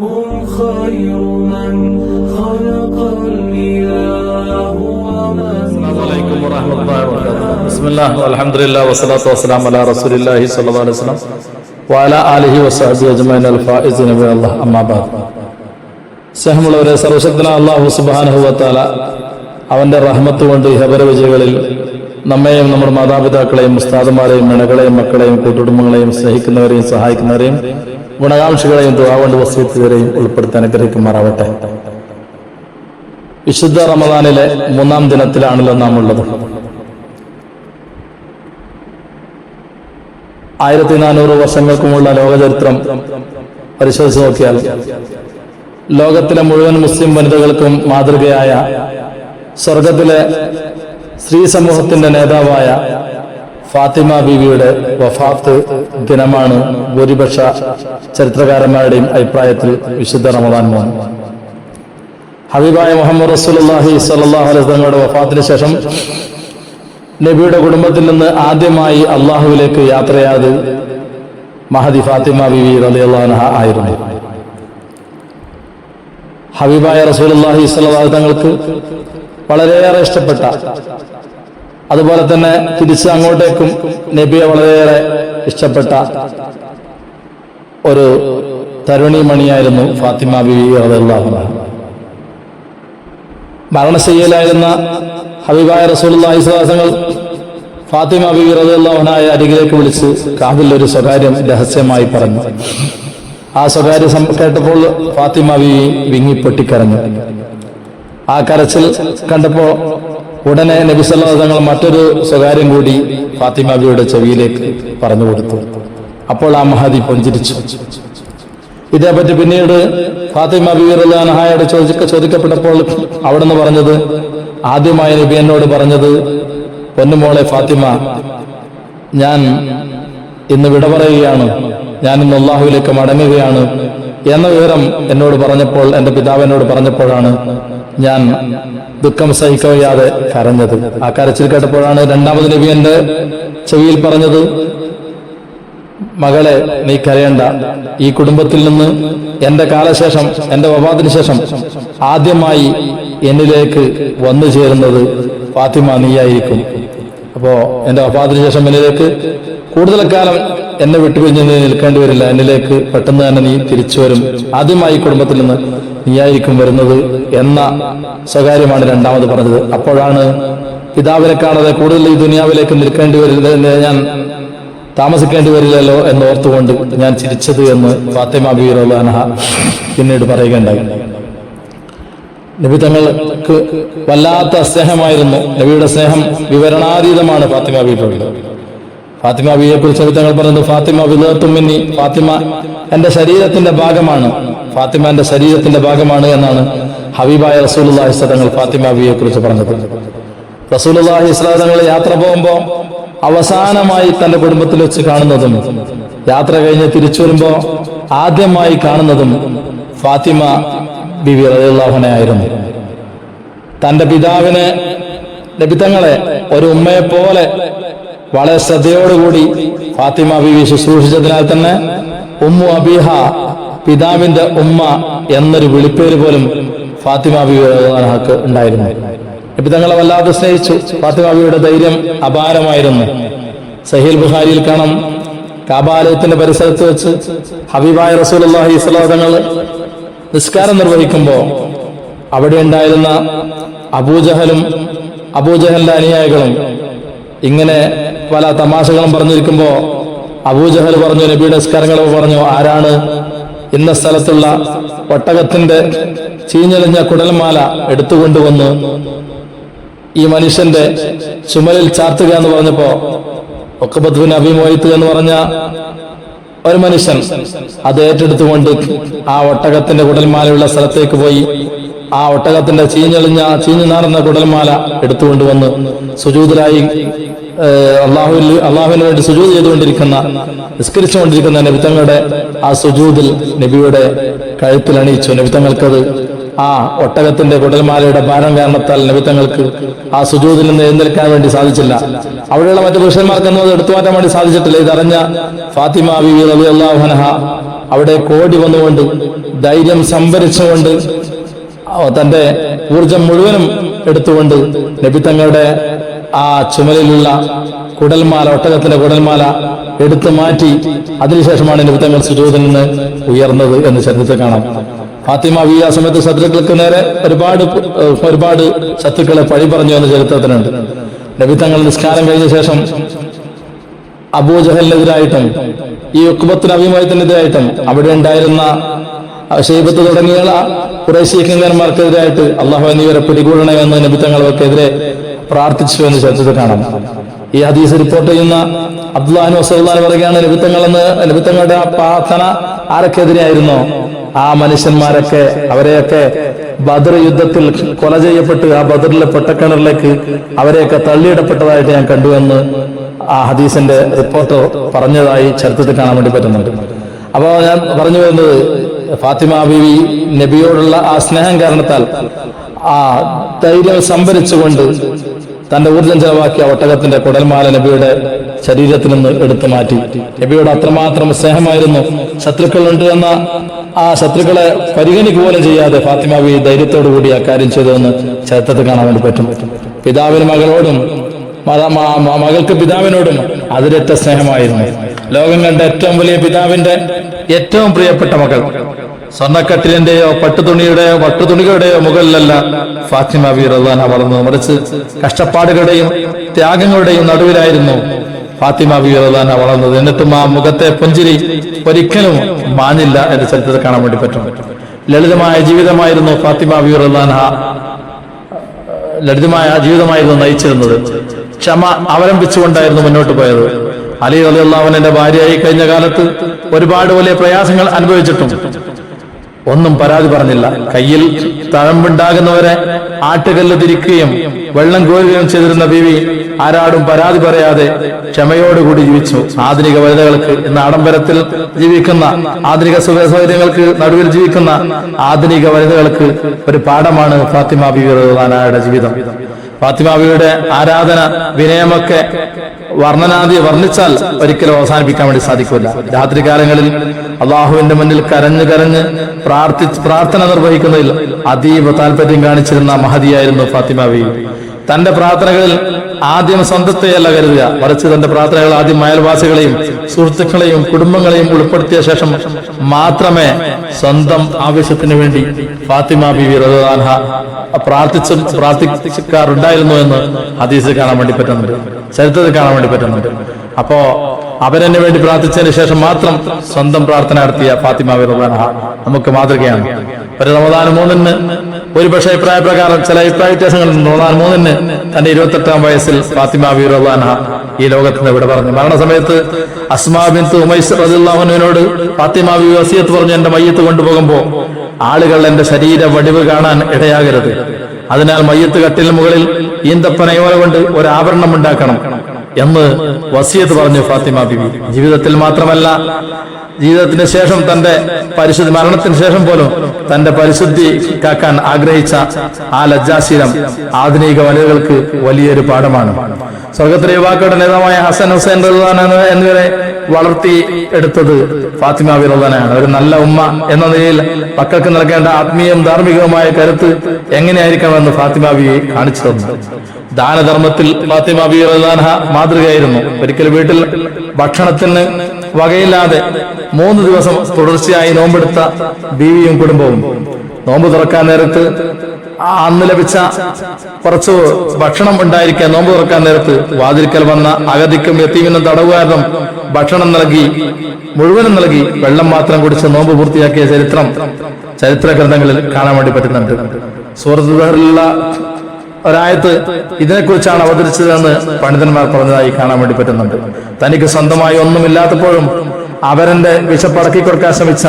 هم خير من خلق الإله ومن السلام عليكم ورحمة الله وبركاته. بسم الله والحمد لله والصلاة والسلام على رسول الله صلى الله عليه وسلم وعلى آله وصحبه أجمعين الفائزين بالله أما بعد. സ്നേഹമുള്ളവരെ, സർവശക്തനായ അല്ലാഹു സുബ്ഹാനഹു വ തആല അവന്റെ റഹ്മത്ത് കൊണ്ട് ഇഹപര വിജയങ്ങളിൽ നമ്മെയും നമ്മുടെ മാതാപിതാക്കളെയും ഉസ്താദുമാരെയും ഇണകളെയും മക്കളെയും കൂട്ടുകുടുംബങ്ങളെയും സ്നേഹിക്കുന്നവരെയും സഹായിക്കുന്നവരെയും ഗുണകാംക്ഷികളെയും ദുആ കൊണ്ട് വസിയത്തുകാരെയും ഉൾപ്പെടുത്തി അനുഗ്രഹിക്കുമാറാവട്ടെ. വിശുദ്ധ റമദാനിലെ 3-ാം ദിനത്തിലാണല്ലോ നാം ഉള്ളത്. 1400 വർഷങ്ങൾക്കുമുള്ള ലോകചരിത്രം പരിശോധിച്ച് നോക്കിയാൽ ലോകത്തിലെ മുഴുവൻ മുസ്ലിം വനിതകൾക്കും മാതൃകയായ സ്വർഗത്തിലെ സ്ത്രീ സമൂഹത്തിന്റെ നേതാവായ ഫാത്തിമ ബീവിയുടെ വഫാത്ത് ദിനമാണ് ഭൂരിപക്ഷ ചരിത്രകാരന്മാരുടെയും അഭിപ്രായത്തിൽ വിശുദ്ധ റമദാൻ മാസം. ഹബീബായ മുഹമ്മദ് റസൂലുള്ളാഹി സ്വല്ലല്ലാഹു അലൈഹി വസല്ലമയുടെ വഫാത്തിന് ശേഷം നബിയുടെ കുടുംബത്തിൽ നിന്ന് ആദ്യമായി അള്ളാഹുവിലേക്ക് യാത്രയായത് മഹദി ഫാത്തിമ ബീവി റളിയല്ലാഹു അൻഹ ആയിരുന്നു. ഹബീബായ റസൂലുള്ളാഹി സ്വല്ലല്ലാഹു അലൈഹി തങ്ങൾക്ക് വളരെയേറെ ഇഷ്ടപ്പെട്ട, അതുപോലെ തന്നെ തിരിച്ച് അങ്ങോട്ടേക്കും നബിയെ വളരെയേറെ ഇഷ്ടപ്പെട്ട ഒരു തരുണിമണിയായിരുന്നു ഫാത്തിമ ബീവി റളിയല്ലാഹു അൻഹ. മരണശയ്യയിലായിരുന്ന ഹബീബായ റസൂലുള്ളാഹി സ്വല്ലല്ലാഹു അലൈഹി വസല്ലം ഫാത്തിമ ബീവി റളിയല്ലാഹു അൻഹയെ അരികിലേക്ക് വിളിച്ച് കാബിൽ ഒരു സ്വകാര്യം രഹസ്യമായി പറഞ്ഞു. ആ സ്വകാര്യം കേട്ടപ്പോൾ ഫാത്തിമ ബീവി വിങ്ങിപ്പൊട്ടിക്കരഞ്ഞു. ആ കരച്ചിൽ കണ്ടപ്പോൾ ഉടനെ നബി സല്ലല്ലാഹു അലൈഹി വസല്ലം മറ്റൊരു സ്വകാര്യം കൂടി ഫാത്തിമ ബീവിയുടെ ചെവിയിലേക്ക് പറഞ്ഞു കൊടുത്തു. അപ്പോൾ ആ മഹദി പുഞ്ചിരിച്ചു. ഇതേപ്പറ്റി പിന്നീട് ഫാത്തിമ ബീവി റളിയല്ലാഹു അൻഹയോട് ചോദിക്കപ്പെട്ടപ്പോൾ അവിടുന്ന് പറഞ്ഞത്, ആദ്യമായി നബി എന്നോട് പറഞ്ഞത്, പൊന്നുമോളെ ഫാത്തിമ, ഞാൻ ഇന്ന് വിട പറയുകയാണ്, ഞാൻ ഇന്ന് അല്ലാഹുവിലേക്ക് മടങ്ങുകയാണ് എന്ന വിവരം എന്നോട് പറഞ്ഞപ്പോൾ, എന്റെ പിതാവ് എന്നോട് പറഞ്ഞപ്പോഴാണ് ഞാൻ ദുഃഖം സഹിക്കവയ്യാതെ കരഞ്ഞത്. ആ കരച്ചിൽ കേട്ടപ്പോഴാണ് രണ്ടാമത് നബി എന്റെ ചെവിയിൽ പറഞ്ഞത്, മകളെ, നീ കരയണ്ട, ഈ കുടുംബത്തിൽ നിന്ന് എന്റെ കാലശേഷം, എന്റെ വഫാത്തിന് ശേഷം ആദ്യമായി എന്നിലേക്ക് വന്നു ചേരുന്നത് ഫാത്തിമ നീയായിരിക്കും. അപ്പോ എന്റെ വഫാത്തിന് ശേഷം എന്നിലേക്ക് കൂടുതൽ കാലം എന്നെ വിട്ടുപിരിഞ്ഞ് നീ നിൽക്കേണ്ടി വരില്ല, എന്നിലേക്ക് പെട്ടെന്ന് തന്നെ നീ തിരിച്ചു വരും, ആദ്യമായി കുടുംബത്തിൽ നിന്ന് നീയായിരിക്കും വരുന്നത് എന്ന സ്വകാര്യമാണ് രണ്ടാമത് പറഞ്ഞത്. അപ്പോഴാണ് പിതാവിനെ കാണാതെ കൂടുതൽ ഈ ദുനിയാവിലേക്ക് നിൽക്കേണ്ടി വരില്ല, ഞാൻ താമസിക്കേണ്ടി വരില്ലല്ലോ എന്നോർത്തുകൊണ്ട് ഞാൻ ചിരിച്ചത് എന്ന് ഫാത്തിമ ബീവി റളിയല്ലാഹു അൻഹ പിന്നീട് പറയുകയുണ്ടായി. നബി തങ്ങൾക്ക് വല്ലാത്ത സ്നേഹമായിരുന്നു. നബിയുടെ സ്നേഹം വിവരണാതീതമാണ് ഫാത്തിമ ബീവി. ഫാത്തിമ ബീവിയെ കുറിച്ച് നബി തങ്ങൾ പറയുന്നത്, ഫാത്തിമ വിദഅത്തും മിന്നി, ഫാത്തിമ എന്റെ ശരീരത്തിന്റെ ഭാഗമാണ്, ഫാത്തിമ എന്റെ ശരീരത്തിന്റെ ഭാഗമാണ് എന്നാണ് ഹബീബായ റസൂലുള്ളാഹി സ്വല്ലല്ലാഹു അലൈഹി വസല്ലം ഫാത്തിമ ബീവിയെ കുറിച്ച് പറഞ്ഞത്. റസൂലുള്ളാഹി സ്വല്ലല്ലാഹു അലൈഹി വസല്ലം യാത്ര പോകുമ്പോൾ അവസാനമായി തന്റെ കുടുംബത്തിൽ വെച്ച് കാണുന്നതും, യാത്ര കഴിഞ്ഞ് തിരിച്ചു വരുമ്പോ ആദ്യമായി കാണുന്നതും ഫാത്തിമ ബീവി റളിയല്ലാഹു അൻഹ ആയിരുന്നു. തന്റെ പിതാവിനെ, നബി തങ്ങളെ ഒരു ഉമ്മയെ പോലെ വളരെ ശ്രദ്ധയോടുകൂടി ഫാത്തിമ ബീവി ശുശ്രൂഷിച്ചതിനാൽ തന്നെ ഉമ്മു അബീഹ, പിതാവിന്റെ ഉമ്മ എന്നൊരു വിളിപ്പേര് പോലും ഫാത്തിമ ബീവി റളിയല്ലാഹു അൻഹക്ക് ഉണ്ടായിരുന്നു. നബി തങ്ങളെ വല്ലാതെ സ്നേഹിച്ചു. ഫാത്തിമ ബീവിയുടെ ധൈര്യം അപാരമായിരുന്നു. സഹീഹ് ബുഖാരിയിൽ കാണാം, കഅബാലയത്തിന്റെ പരിസരത്ത് വെച്ച് ഹബീബായ റസൂലുള്ളാഹി സ്വല്ലല്ലാഹു അലൈഹി വസല്ലം നിസ്കാരം നിർവഹിക്കുമ്പോൾ അവിടെ ഉണ്ടായിരുന്ന അബൂജഹലിന്റെ അനുയായികളും ഇങ്ങനെ പല തമാശകളും പറഞ്ഞിരിക്കുമ്പോ അബൂജഹൽ പറഞ്ഞു, നബിയുടെ നിസ്കാരങ്ങൾ പറഞ്ഞു, ആരാണ് ഇന്ന സ്ഥലത്തുള്ള ഒട്ടകത്തിന്റെ ചീഞ്ഞെളിഞ്ഞ കുടൽമാല എടുത്തുകൊണ്ടുവന്ന് ഈ മനുഷ്യന്റെ ചുമലിൽ ചാർത്തുക എന്ന് പറഞ്ഞപ്പോ ഉഖബത്ത് ബിൻ അബീ മുഅയ്ത്ത് എന്ന് പറഞ്ഞ ഒരു മനുഷ്യൻ അത് ഏറ്റെടുത്തുകൊണ്ട് ആ ഒട്ടകത്തിന്റെ കുടൽമാലയുള്ള സ്ഥലത്തേക്ക് പോയി ആ ഒട്ടകത്തിന്റെ ചീഞ്ഞു നാറുന്ന കുടൽമാല എടുത്തുകൊണ്ടുവന്ന് സുജൂദിലായി അള്ളാഹുവിന് വേണ്ടി സുജൂദ് ചെയ്തുകൊണ്ടിരിക്കുന്ന, നിസ്കരിച്ചുകൊണ്ടിരിക്കുന്ന നബിതങ്ങളുടെ ആ സുജൂദിൽ നബിയുടെ കഴുത്തിൽ അണിയിച്ചു. നബിതങ്ങൾക്കത് ആ ഒട്ടകത്തിന്റെ കുടൽമാലയുടെ ഭാരം കാരണത്താൽ നബിതങ്ങൾക്ക് ആ സുജൂദിൽ നിന്ന് എഴുന്നേൽക്കാൻ വേണ്ടി സാധിച്ചില്ല. അവിടെയുള്ള മറ്റു പുരുഷന്മാർക്കൊന്നും അത് എടുത്തു മാറ്റാൻ വേണ്ടി സാധിച്ചിട്ടില്ല. ഇതറിഞ്ഞ ഫാത്തിമ ബീവി റളിയല്ലാഹു അൻഹ അവിടെ കോടി വന്നുകൊണ്ട് ധൈര്യം സംഭരിച്ചുകൊണ്ട് തന്റെ ഊർജം മുഴുവനും എടുത്തുകൊണ്ട് നബി തങ്ങളുടെ ആ ചുമലിലുള്ള കുടൽമാല, ഒട്ടകത്തിന്റെ കുടൽമാല എടുത്തു മാറ്റി അതിനുശേഷമാണ് നബി തങ്ങൾ സുജൂദിൽ നിന്ന് ഉയർന്നത് എന്ന് ചരിത്രത്തിൽ കാണാം. ഫാത്തിമ ബീവി ആ സമയത്ത് ശത്രുക്കൾക്ക് നേരെ ഒരുപാട് ശത്രുക്കളെ പഴി പറഞ്ഞു എന്ന ചരിത്രത്തിനുണ്ട്. നബി തങ്ങൾ നിസ്കാരം കഴിഞ്ഞ ശേഷം അബൂജഹലിനെതിരായിട്ടും ഈ ഉഖ്ബത്തുൽ അബീമുഅയ്ത്തിനെതിരായിട്ടും അവിടെ ഉണ്ടായിരുന്ന ഷൈബത്ത് തുടങ്ങിയ ഖുറൈശി കിങ്കന്മാർക്കെതിരായിട്ട് അള്ളാഹു എന്നിവരെ പിടികൂടണമെന്ന് നബി തങ്ങൾക്കെതിരെ പ്രാർത്ഥിച്ചു എന്ന് ചരിത്രത്തിൽ കാണാം. ഈ ഹദീസ് റിപ്പോർട്ട് ചെയ്യുന്ന അബ്ദുല്ലാഹി വസല്ലല്ലാഹു പറയുകയാണ്, നബി തങ്ങളുടെ ആ പ്രാർത്ഥന ആരൊക്കെതിരെയായിരുന്നോ ആ മനുഷ്യന്മാരൊക്കെ അവരെയൊക്കെ ബദർ യുദ്ധത്തിൽ കൊല ചെയ്യപ്പെട്ട് ആ ബദറിലെ പൊട്ടക്കിണറിലേക്ക് അവരെയൊക്കെ തള്ളിയിടപ്പെട്ടതായിട്ട് ഞാൻ കണ്ടുവെന്ന് ആ ഹദീസിന്റെ റിപ്പോർട്ട് പറഞ്ഞതായി ചരിത്രത്തിൽ കാണാൻ വേണ്ടി പറ്റുന്നുണ്ട്. അപ്പോ ഞാൻ പറഞ്ഞു വരുന്നത്, ഫാത്തിമ ബീവി നബിയോടുള്ള ആ സ്നേഹം കാരണത്താൽ ആ ധൈര്യം സംഭരിച്ചുകൊണ്ട് തന്റെ ഊർജം ചെലവാക്കിയ ഒട്ടകത്തിന്റെ കുടൽമാല നബിയുടെ ശരീരത്തിൽ നിന്ന് എടുത്തു മാറ്റി. നബിയോട് അത്രമാത്രം സ്നേഹമായിരുന്നു. ശത്രുക്കളുണ്ട് എന്ന ആ ശത്രുക്കളെ പരിഗണിക്കുക പോലും ചെയ്യാതെ ഫാത്തിമ ബീവി ധൈര്യത്തോടു കൂടി ആ കാര്യം ചെയ്തതെന്ന് ചരിത്രത്തിൽ കാണാൻ വേണ്ടി പറ്റും. പിതാവിന് മകളോടും മകൾക്ക് പിതാവിനോടും അതിരറ്റ സ്നേഹമായിരുന്നു. ലോകം കണ്ട ഏറ്റവും വലിയ പിതാവിന്റെ ഏറ്റവും പ്രിയപ്പെട്ട മകൾ സ്വർണ്ണക്കട്ടിലിന്റെയോ പട്ടുതുണികളുടെയോ മുകളിലല്ല ഫാത്തിമ ബീവി റളിയല്ലാഹു അൻഹ വളർന്നത്. മറിച്ച് കഷ്ടപ്പാടുകളുടെയും ത്യാഗങ്ങളുടെയും നടുവിലായിരുന്നു ഫാത്തിമ ബീവി റളിയല്ലാഹു അൻഹ വളർന്നത്. എന്നിട്ടും ആ മുഖത്തെ പുഞ്ചിരി ഒരിക്കലും മാഞ്ഞില്ല എന്ന് ചരിത്രത്തിൽ കാണാൻ വേണ്ടി പറ്റും. ലളിതമായ ജീവിതമായിരുന്നു ഫാത്തിമ ബീവി റളിയല്ലാഹു അൻഹ നയിച്ചിരുന്നത്. ക്ഷമ അവലംബിച്ചുകൊണ്ടായിരുന്നു മുന്നോട്ട് പോയത്. അലി റളിയല്ലാഹു അൻഹുവിന്റെ ഭാര്യയായി കഴിഞ്ഞ കാലത്ത് ഒരുപാട് വലിയ പ്രയാസങ്ങൾ അനുഭവിച്ചിട്ടും ഒന്നും പരാതി പറഞ്ഞില്ല. കയ്യിൽ തഴമ്പുണ്ടാകുന്നവരെ ആട്ടുകല്ല് തിരിക്കുകയും വെള്ളം കോരുകയും ചെയ്തിരുന്ന ബീവി ആരാടും പരാതി പറയാതെ ക്ഷമയോടുകൂടി ജീവിച്ചു. ആധുനിക വനിതകൾക്ക് ഇന്ന് ആഡംബരത്തിൽ ജീവിക്കുന്ന, ആധുനിക സുഖ സൗകര്യങ്ങൾക്ക് നടുവിൽ ജീവിക്കുന്ന ആധുനിക വനിതകൾക്ക് ഒരു പാഠമാണ് ഫാത്തിമ ബീവി റളിയല്ലാഹു അൻഹയുടെ ജീവിതം. ഫാത്തിമ ബീവിയുടെ ആരാധന വിനയമൊക്കെ വർണ്ണിച്ചാൽ ഒരിക്കലും അവസാനിപ്പിക്കാൻ വേണ്ടി സാധിക്കില്ല. രാത്രികാലങ്ങളിൽ അള്ളാഹുവിന്റെ മുന്നിൽ കരഞ്ഞ് പ്രാർത്ഥന നിർവഹിക്കുന്നതിൽ അതീവ താല്പര്യം കാണിച്ചിരുന്ന മഹദിയായിരുന്നു ഫാത്തിമ ബീവി. തന്റെ പ്രാർത്ഥനകളിൽ ആദ്യം സ്വന്തത്തെയല്ല കരുതുക, മറിച്ച് തന്റെ പ്രാർത്ഥനകൾ ആദ്യം അയൽവാസികളെയും സുഹൃത്തുക്കളെയും കുടുംബങ്ങളെയും ഉൾപ്പെടുത്തിയ ശേഷം മാത്രമേ സ്വന്തം ആവശ്യത്തിന് വേണ്ടി ഫാത്തിമ ബീവി റളിയല്ലാഹു അൻഹ പ്രാർത്ഥിക്കാറുണ്ടായിരുന്നു എന്ന് ഹദീസിൽ കാണാൻ വേണ്ടി പറ്റുന്നുണ്ട്, ചരിത്രത്തിൽ കാണാൻ വേണ്ടി പറ്റുന്നുണ്ട്. അപ്പോ അവരെന്നെ വേണ്ടി പ്രാർത്ഥിച്ചതിന് ശേഷം മാത്രം സ്വന്തം പ്രാർത്ഥന നടത്തിയ ഫാത്തിമ ബീവി റളിയല്ലാഹു അൻഹ നമുക്ക് മാതൃകയാണ്. ഒരു റമദാൻ 3-ന് ഒരുപക്ഷെ അഭിപ്രായ പ്രകാരം ചില അഭിപ്രായ വ്യത്യാസങ്ങളുണ്ട്. റമദാൻ 3-ന് തന്റെ 28ാം വയസ്സിൽ ഫാത്തിമ ബീവി റളിയല്ലാഹു അൻഹ ഈ ലോകത്ത് നിന്ന് ഇവിടെ പറഞ്ഞു. മരണസമയത്ത് അസ്മാ ബിൻത് ഉമൈസ് റളിയല്ലാഹു അൻഹയോട് ഫാത്തിമ ബീവി വസിയത്ത് പറഞ്ഞു, എന്റെ മയ്യത്ത് കൊണ്ടുപോകുമ്പോ ആളുകൾ എന്റെ ശരീര വടിവ് കാണാൻ ഇടയാകരുത്. അതിനാൽ മയ്യത്ത് കട്ടിലിന് മുകളിൽ ഈന്തപ്പനയോല കൊണ്ട് ഒരു ആഭരണം ഉണ്ടാക്കണം എന്ന് വസിയത്ത് പറഞ്ഞു ഫാത്തിമ ബീവി. ജീവിതത്തിൽ മാത്രമല്ല, ജീവിതത്തിന് ശേഷം തന്റെ മരണത്തിന് ശേഷം പോലും തന്റെ പരിശുദ്ധി കാക്കാൻ ആഗ്രഹിച്ച ആ ലജ്ജാശീലം ആധുനിക വനിതകൾക്ക് വലിയൊരു പാഠമാണ്. സ്വർഗത്തിലെ യുവാക്കളുടെ നേതാവായ ഹസൻ ഹുസൈൻ റളിയല്ലാഹു അൻഹു എന്നിവരെ വളർത്തി എടുത്തത് ഫാത്തിമ ബീവി റളിയല്ലാഹു അൻഹയാണ്. ഒരു നല്ല ഉമ്മ എന്ന നിലയിൽ മക്കൾക്ക് നൽകേണ്ട ആത്മീയവും ധാർമ്മികവുമായ കരുത്ത് എങ്ങനെയായിരിക്കണമെന്ന് ഫാത്തിമ ബീവി കാണിച്ചു തന്നു. ദാനധർമ്മത്തിൽ ഫാത്തിമ ബീവി റളിയല്ലാഹു അൻഹ മാതൃകയായിരുന്നു. ഒരിക്കൽ വീട്ടിൽ ഭക്ഷണത്തിന് വകയില്ലാതെ 3 ദിവസം തുടർച്ചയായി നോമ്പെടുത്ത ബീവിയും കുടുംബവും നോമ്പ് തുറക്കാൻ നേരത്ത് അന്ന് ലഭിച്ച കുറച്ച് ഭക്ഷണം ഉണ്ടായിരിക്കാൻ നോമ്പ് തുറക്കാൻ നേരത്ത് വാതിൽക്കൽ വന്ന അഗതിക്കും യതീമിനും തടവുകാരനും ഭക്ഷണം മുഴുവനും നൽകി വെള്ളം മാത്രം കുടിച്ച് നോമ്പ് പൂർത്തിയാക്കിയ ചരിത്ര ഗ്രന്ഥങ്ങളിൽ കാണാൻ വേണ്ടി പറ്റുന്നുണ്ട്. സൂറത്തുൽ ബഹറിലുള്ള ഒരായത്ത് ഇതിനെക്കുറിച്ചാണ് അവതരിച്ചതെന്ന് പണ്ഡിതന്മാർ പറഞ്ഞതായി കാണാൻ വേണ്ടി പറ്റുന്നുണ്ട്. തനിക്ക് സ്വന്തമായി ഒന്നുമില്ലാത്തപ്പോഴും അവരന്റെ വിശപ്പടക്കി കൊടുക്കാൻ ശ്രമിച്ച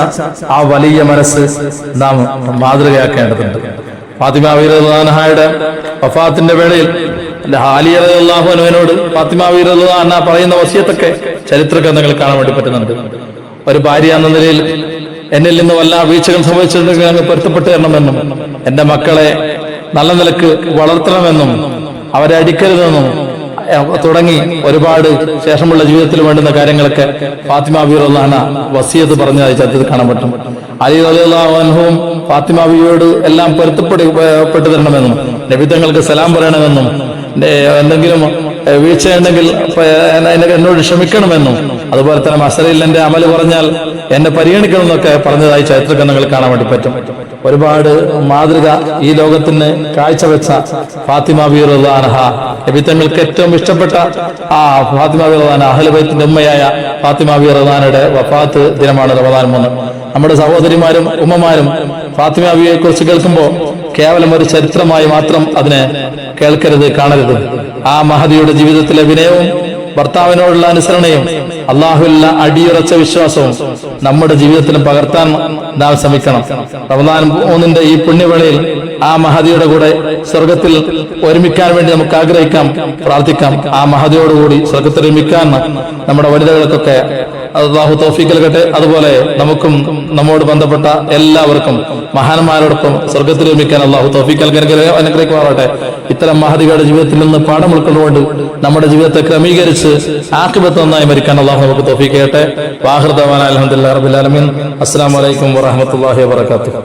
ആ വലിയ മനസ്സ് നാം മാതൃകയാക്കേണ്ടതുണ്ട്. ഫാത്തിമ ബീവി റളിയല്ലാഹു അൻഹയുടെ വഫാത്തിന്റെ വേളയിൽ അലി റളിയല്ലാഹു അൻഹുവിനോട് ഫാത്തിമ ബീവി റളിയല്ലാഹു അൻഹ പറയുന്ന വസിയത്തൊക്കെ ചരിത്ര ഗ്രന്ഥങ്ങളിൽ കാണാൻ വേണ്ടി പറ്റുന്നുണ്ട്. ഒരു ഭാര്യ എന്ന നിലയിൽ എന്നിൽ നിന്ന് വല്ല വീഴ്ചകൾ സംഭവിച്ചിട്ടുണ്ടെങ്കിൽ അങ്ങ് പൊരുത്തപ്പെട്ടു തരണമെന്നും എന്റെ മക്കളെ നല്ല നിലക്ക് വളർത്തണമെന്നും അവരെ അടിക്കരുതെന്നും തുടങ്ങി ഒരുപാട് ശേഷമുള്ള ജീവിതത്തിൽ വേണ്ടുന്ന കാര്യങ്ങളൊക്കെ ഫാത്തിമ ബി റളിയല്ലാഹു അൻഹ വസിയത്ത് പറഞ്ഞതായി ചരിത്രത്തിൽ കാണാൻ പറ്റും. അലി റളിയല്ലാഹു അൻഹുവും ഫാത്തിമ ബിയോട് എല്ലാം പൊരുത്തപ്പെട്ടു തരണമെന്നും നബി തങ്ങൾക്ക് സലാം പറയണമെന്നും എന്തെങ്കിലും വീഴ്ചയുണ്ടെങ്കിൽ എന്നോട് ക്ഷമിക്കണമെന്നും അതുപോലെ തന്നെ മസലയിൽ എന്റെ അമല് പറഞ്ഞാൽ എന്നെ പരിഗണിക്കണമെന്നൊക്കെ പറഞ്ഞതായി ചരിത്രഗ്രന്ഥങ്ങൾ കാണാൻ വേണ്ടി പറ്റും. ഒരുപാട് മാതൃക ഈ ലോകത്തിന് കാഴ്ചവെച്ച ഫാത്തിമ ബി റളിയല്ലാഹു അൻഹ, നബി തങ്ങൾക്ക് ഏറ്റവും ഇഷ്ടപ്പെട്ട ആ ഫാത്തിമ ബി റളിയല്ലാഹു അൻഹ, അഹ്ലു ബൈത്തിന്റെ ഉമ്മയായ ഫാത്തിമ ബി റളിയല്ലാഹു അൻഹയുടെ വഫാത്ത് ദിനമാണ് റമദാൻ 3. നമ്മുടെ സഹോദരിമാരും ഉമ്മമാരും ഫാത്തിമ ബിയെ കുറിച്ച് കേൾക്കുമ്പോൾ കേവലം ഒരു ചരിത്രമായി മാത്രം അതിനെ കേൾക്കരുത്, കാണരുത്. ആ മഹദിയുടെ ജീവിതത്തിലെ വിനയവും ഭർത്താവിനോടുള്ള അനുസരണയും അള്ളാഹുവിലുള്ള അടിയുറച്ച വിശ്വാസവും നമ്മുടെ ജീവിതത്തിലും പകർത്താൻ നാം ശ്രമിക്കണം. റമദാൻ 3 ഈ പുണ്യവേളയിൽ ആ മഹദിയുടെ കൂടെ സ്വർഗത്തിൽ ഒരുമിക്കാൻ വേണ്ടി നമുക്ക് ആഗ്രഹിക്കാം, പ്രാർത്ഥിക്കാം. ആ മഹദിയോടുകൂടി സ്വർഗത്തിൽ ഒരുമിക്കാൻ നമ്മുടെ വനിതകൾക്കൊക്കെ അല്ലാഹു തൗഫീഖ് നൽകട്ടെ. അതുപോലെ നമുക്കും നമ്മോട് ബന്ധപ്പെട്ട എല്ലാവർക്കും മഹാന്മാരോടൊപ്പം സ്വർഗത്തിൽ ഒരുമിക്കാൻ അല്ലാഹു തൗഫീഖ് അനുഗ്രഹിക്കുമാറാകട്ടെ. ഇത്തരം മഹദികളുടെ ജീവിതത്തിൽ നിന്ന് പാഠം ഉൾക്കൊണ്ടുകൊണ്ട് നമ്മുടെ ജീവിതത്തെ ക്രമീകരിച്ച് ആഖിബത്ത് നന്നായി മരിക്കാൻ അല്ലാഹു നമുക്ക് തൗഫീഖ് ചെയ്യട്ടെ. വാഹിർ ദഅവാന അൽഹംദുലില്ലാഹി റബ്ബിൽ ആലമീൻ. അസ്സലാമു അലൈക്കും വറഹ്മത്തുള്ളാഹി വബറകാതുഹു.